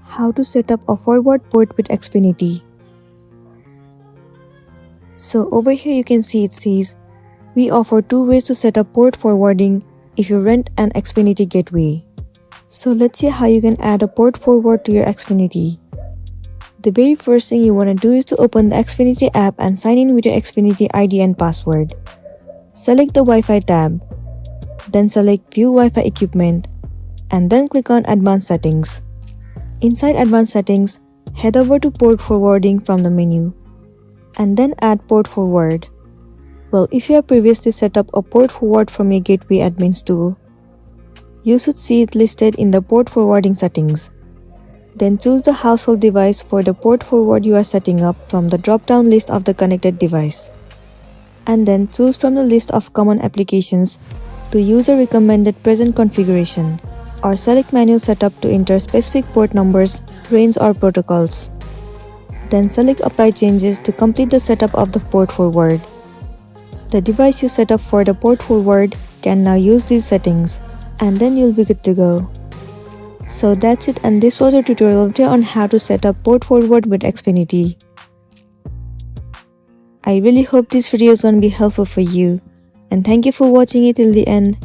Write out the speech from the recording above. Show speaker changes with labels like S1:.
S1: How to set up a forward port with Xfinity. So over here you can see it says, we offer 2 ways to set up port forwarding if you rent an Xfinity gateway. So let's see how you can add a port forward to your Xfinity. The very first thing you want to do is to open the Xfinity app and sign in with your Xfinity ID and password. Select the Wi-Fi tab, then select View Wi-Fi Equipment, and then click on Advanced Settings. Inside Advanced Settings, head over to Port Forwarding from the menu, and then add Port Forward. Well, if you have previously set up a port forward from your Gateway Admins tool, you should see it listed in the Port Forwarding settings. Then choose the household device for the port forward you are setting up from the drop-down list of the connected device. And then choose from the list of common applications to use a recommended present configuration, or select manual setup to enter specific port numbers, range or protocols. Then select Apply Changes to complete the setup of the port forward. The device you set up for the port forward can now use these settings, and then you'll be good to go. So that's it, and this was a tutorial video on how to set up port forward with Xfinity. I really hope this video is going to be helpful for you, and thank you for watching it till the end.